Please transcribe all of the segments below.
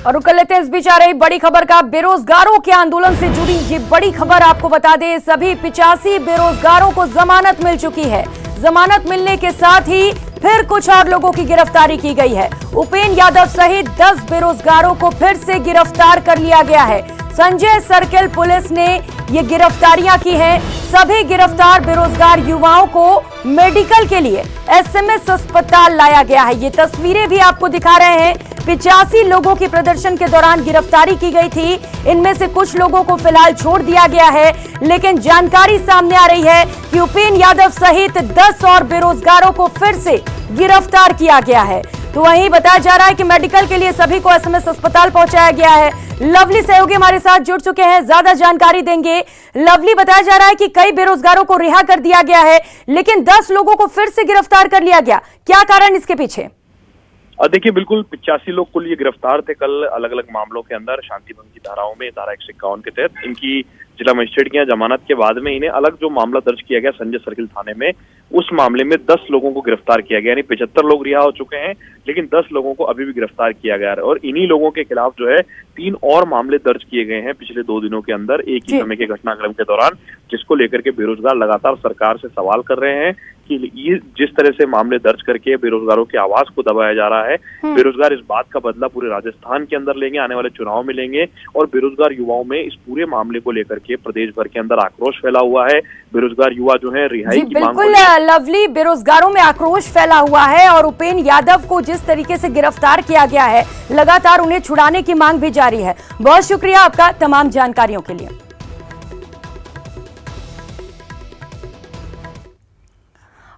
और रुक कर लेते हैं इस बीच आ रही बड़ी खबर का। बेरोजगारों के आंदोलन से जुड़ी ये बड़ी खबर आपको बता दें, सभी 85 बेरोजगारों को जमानत मिल चुकी है। जमानत मिलने के साथ ही फिर कुछ और लोगों की गिरफ्तारी की गई है। उपेंद्र यादव सहित 10 बेरोजगारों को फिर से गिरफ्तार कर लिया गया है। संजय सर्किल पुलिस ने ये गिरफ्तारियां की हैं। सभी गिरफ्तार बेरोजगार युवाओं को मेडिकल के लिए एसएमएस अस्पताल लाया गया है। ये तस्वीरें भी आपको दिखा रहे हैं। 85 लोगों की प्रदर्शन के दौरान गिरफ्तारी की गई थी। इनमें से कुछ लोगों को फिलहाल छोड़ दिया गया है, लेकिन जानकारी सामने आ रही है कि उपेंद्र यादव सहित 10 और बेरोजगारों को फिर से गिरफ्तार किया गया है। तो वहीं बताया जा रहा है कि मेडिकल के लिए सभी को एसएमएस अस्पताल पहुंचाया गया है। लवली सहयोगी हमारे साथ जुड़ चुके हैं, ज्यादा जानकारी देंगे। लवली, बताया जा रहा है कि कई बेरोजगारों को रिहा कर दिया गया है, लेकिन 10 लोगों को फिर से गिरफ्तार कर लिया गया। क्या कारण इसके पीछे? देखिए, बिल्कुल 85 लोग कुल ये गिरफ्तार थे कल अलग अलग मामलों के अंदर। शांति भंग की धाराओं में धारा 151 के तहत इनकी जिला मजिस्ट्रेट की जमानत के बाद में इन्हें अलग जो मामला दर्ज किया गया संजय सर्किल थाने में, उस मामले में 10 लोगों को गिरफ्तार किया गया। यानी 75 लोग रिहा हो चुके हैं, लेकिन 10 लोगों को अभी भी गिरफ्तार किया गया है। और इन्हीं लोगों के खिलाफ जो है 3 और मामले दर्ज किए गए हैं पिछले 2 दिनों के अंदर एक ही समय के घटनाक्रम के दौरान, जिसको लेकर के बेरोजगार लगातार सरकार से सवाल कर रहे हैं कि ये जिस तरह से मामले दर्ज करके बेरोजगारों की आवाज को दबाया जा रहा है, बेरोजगार इस बात का बदला पूरे राजस्थान के अंदर लेंगे, आने वाले चुनाव में लेंगे। और बेरोजगार युवाओं में इस पूरे मामले को लेकर के प्रदेश भर के अंदर आक्रोश फैला हुआ है। बेरोजगार युवा जो है रिहाई की मांग। बिल्कुल लवली, बेरोजगारों में आक्रोश फैला हुआ है और उपेंद्र यादव को जिस तरीके से गिरफ्तार किया गया है, लगातार उन्हें छुड़ाने की मांग भी जारी है। बहुत शुक्रिया आपका तमाम जानकारियों के लिए।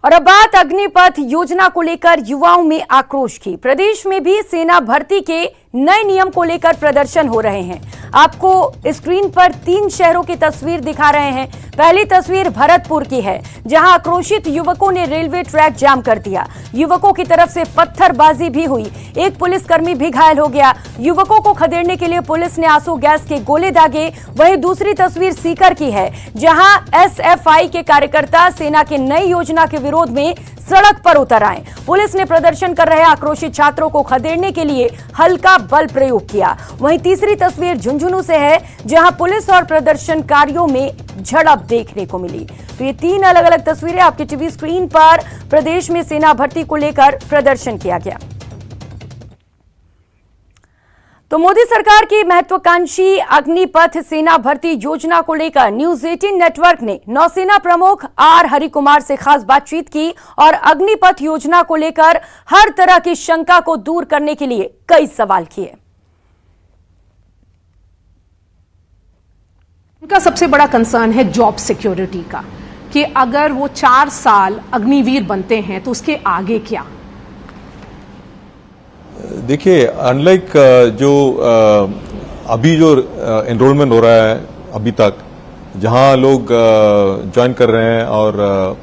और अब बात अग्निपथ योजना को लेकर युवाओं में आक्रोश की। प्रदेश में भी सेना भर्ती के नए नियम को लेकर प्रदर्शन हो रहे हैं। आपको स्क्रीन पर 3 शहरों की तस्वीर दिखा रहे हैं। पहली तस्वीर भरतपुर की है, जहां आक्रोशित युवकों ने रेलवे ट्रैक जाम कर दिया। युवकों की तरफ से पत्थरबाजी भी हुई, एक पुलिसकर्मी भी घायल हो गया। युवकों को खदेड़ने के लिए पुलिस ने आंसू गैस के गोले दागे। वहीं दूसरी तस्वीर सीकर की है, जहां एसएफआई के कार्यकर्ता सेना के नई योजना के विरोध में सड़क पर उतर आए। पुलिस ने प्रदर्शन कर रहे आक्रोशित छात्रों को खदेड़ने के लिए हल्का बल प्रयोग किया। वहीं तीसरी तस्वीर झुंझुनू से है, जहां पुलिस और प्रदर्शनकारियों में झड़प देखने को मिली। तो ये 3 अलग अलग तस्वीरें आपकी टीवी स्क्रीन पर। प्रदेश में सेना भर्ती को लेकर प्रदर्शन किया गया। तो मोदी सरकार की महत्वाकांक्षी अग्निपथ सेना भर्ती योजना को लेकर न्यूज 18 नेटवर्क ने नौसेना प्रमुख आर हरिकुमार से खास बातचीत की और अग्निपथ योजना को लेकर हर तरह की शंका को दूर करने के लिए कई सवाल किए। उनका सबसे बड़ा कंसर्न है जॉब सिक्योरिटी का, कि अगर वो 4 साल अग्निवीर बनते हैं तो उसके आगे क्या। देखिए, अनलाइक जो अभी जो एनरोलमेंट हो रहा है अभी तक, जहां लोग ज्वाइन कर रहे हैं और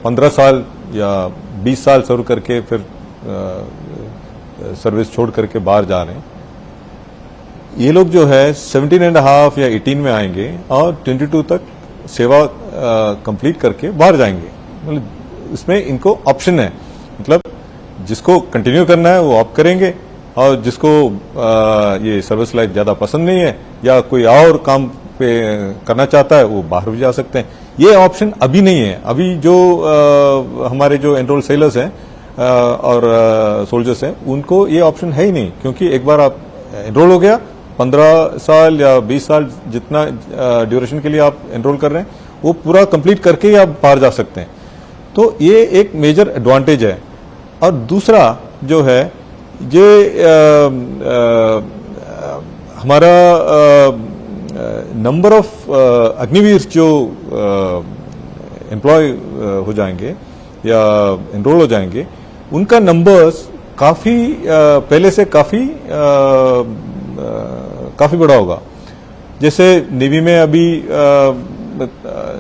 15 साल या 20 साल सर्व करके फिर सर्विस छोड़ करके बाहर जा रहे हैं, ये लोग जो है 17.5 या 18 में आएंगे और 22 तक सेवा कंप्लीट करके बाहर जाएंगे। मतलब इसमें इनको ऑप्शन है, मतलब जिसको कंटिन्यू करना है वो आप करेंगे, और जिसको ये सर्विस लाइफ ज्यादा पसंद नहीं है या कोई और काम पे करना चाहता है वो बाहर भी जा सकते हैं। ये ऑप्शन अभी नहीं है। अभी जो हमारे जो एनरोल सेलर्स हैं और सोल्जर्स हैं, उनको ये ऑप्शन है ही नहीं, क्योंकि एक बार आप एनरोल हो गया, 15 साल या 20 साल जितना ड्यूरेशन के लिए आप एनरोल कर रहे हैं, वो पूरा कंप्लीट करके ही आप बाहर जा सकते हैं। तो ये एक मेजर एडवांटेज है। और दूसरा जो है, ये हमारा नंबर ऑफ अग्निवीर जो एम्प्लॉय हो जाएंगे या एनरोल हो जाएंगे, उनका नंबर्स काफी पहले से काफी बड़ा होगा। जैसे नेवी में अभी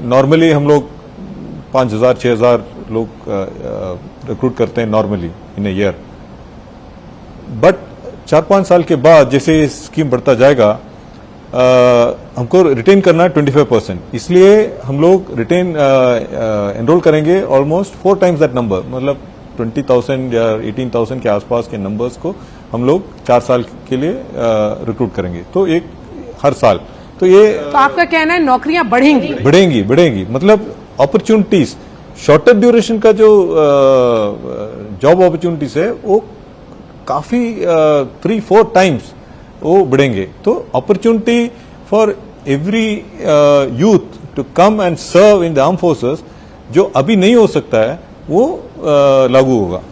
नॉर्मली हम लोग 5,000 6,000 लोग रिक्रूट करते हैं normally in a year, but 4-5 साल के बाद जैसे स्कीम बढ़ता जाएगा, हमको रिटेन करना है 25%। इसलिए हम लोग रिटेन एनरोल करेंगे ऑलमोस्ट 4 टाइम्स दैट नंबर, मतलब 20,000 या 18,000 के आसपास के नंबर्स को हम लोग 4 साल के लिए रिक्रूट करेंगे, तो एक हर साल। तो ये तो आपका कहना है नौकरियां बढ़ेंगी, मतलब अपॉर्चुनिटीज, शॉर्टर ड्यूरेशन का जो जॉब अपॉर्चुनिटीज है वो काफी 3-4 टाइम्स वो बढ़ेंगे। तो opportunity for every youth to come and serve in the arm forces जो अभी नहीं हो सकता है वो लागू होगा।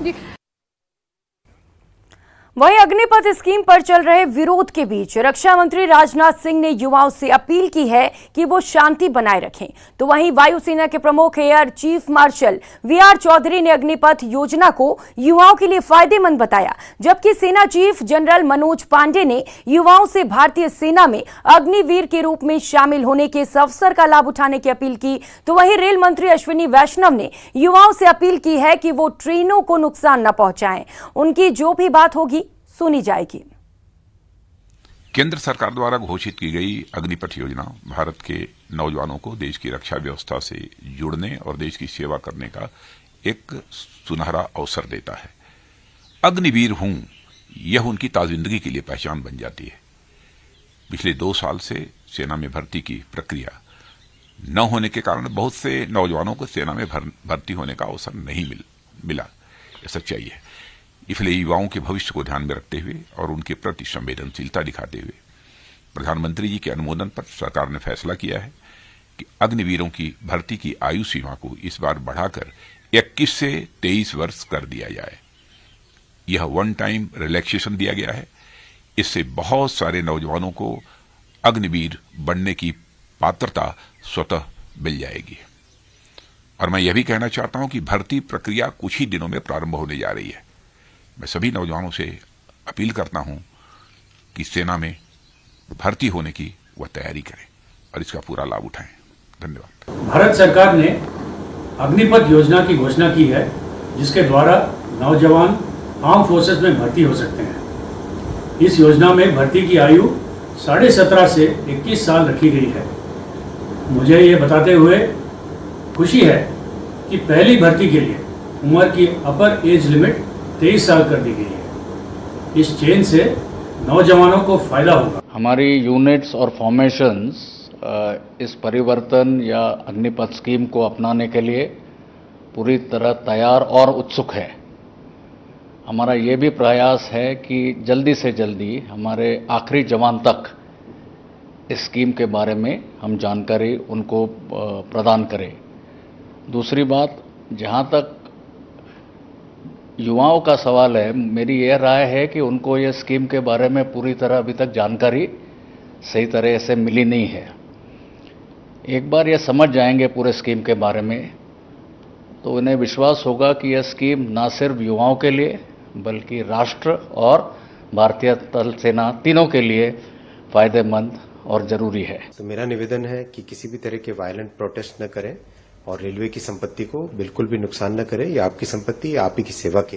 वहीं अग्निपथ स्कीम पर चल रहे विरोध के बीच रक्षा मंत्री राजनाथ सिंह ने युवाओं से अपील की है कि वो शांति बनाए रखें। तो वहीं वायुसेना के प्रमुख air chief marshal V R Chaudhary ने अग्निपथ योजना को युवाओं के लिए फायदेमंद बताया, जबकि सेना चीफ जनरल मनोज पांडे ने युवाओं से भारतीय सेना में अग्निवीर के रूप में शामिल होने के इस अवसर का लाभ उठाने की अपील की। तो वहीं रेल मंत्री अश्विनी वैष्णव ने युवाओं से अपील की है कि वो ट्रेनों को नुकसान न पहुंचाएं। उनकी जो भी बात होगी सुनी जाएगी। केंद्र सरकार द्वारा घोषित की गई अग्निपथ योजना भारत के नौजवानों को देश की रक्षा व्यवस्था से जुड़ने और देश की सेवा करने का एक सुनहरा अवसर देता है। अग्निवीर हूं, यह उनकी ताजिंदगी के लिए पहचान बन जाती है। पिछले 2 साल से सेना में भर्ती की प्रक्रिया न होने के कारण बहुत से नौजवानों को सेना में भर्ती होने का अवसर नहीं मिला। यह सच्चाई है। इसलिए युवाओं के भविष्य को ध्यान में रखते हुए और उनके प्रति संवेदनशीलता दिखाते हुए प्रधानमंत्री जी के अनुमोदन पर सरकार ने फैसला किया है कि अग्निवीरों की भर्ती की आयु सीमा को इस बार बढ़ाकर 21 से 23 वर्ष कर दिया जाए। यह वन टाइम रिलैक्सेशन दिया गया है। इससे बहुत सारे नौजवानों को अग्निवीर बनने की पात्रता स्वतः मिल जाएगी। और मैं यह भी कहना चाहता हूं कि भर्ती प्रक्रिया कुछ ही दिनों में प्रारंभ होने जा रही है। मैं सभी नौजवानों से अपील करता हूं कि सेना में भर्ती होने की वह तैयारी करें और इसका पूरा लाभ उठाएं। धन्यवाद। भारत सरकार ने अग्निपथ योजना की घोषणा की है, जिसके द्वारा नौजवान आर्म फोर्सेस में भर्ती हो सकते हैं। इस योजना में भर्ती की आयु 17.5 से 21 साल रखी गई है। मुझे ये बताते हुए खुशी है कि पहली भर्ती के लिए उम्र की अपर एज लिमिट 23 साल कर दी गई है। इस चेंज से नौजवानों को फायदा होगा। हमारी यूनिट्स और फॉर्मेशंस इस परिवर्तन या अग्निपथ स्कीम को अपनाने के लिए पूरी तरह तैयार और उत्सुक है। हमारा ये भी प्रयास है कि जल्दी से जल्दी हमारे आखिरी जवान तक इस स्कीम के बारे में हम जानकारी उनको प्रदान करें। दूसरी बात, जहाँ तक युवाओं का सवाल है, मेरी यह राय है कि उनको यह स्कीम के बारे में पूरी तरह अभी तक जानकारी सही तरह से मिली नहीं है। एक बार ये समझ जाएंगे पूरे स्कीम के बारे में तो उन्हें विश्वास होगा कि यह स्कीम न सिर्फ युवाओं के लिए बल्कि राष्ट्र और भारतीय थल सेना तीनों के लिए फायदेमंद और जरूरी है। तो मेरा निवेदन है कि किसी भी तरह के वायलेंट प्रोटेस्ट न करें और रेलवे की संपत्ति को बिल्कुल भी नुकसान न करें। ये आपकी संपत्ति, आप ही की सेवा के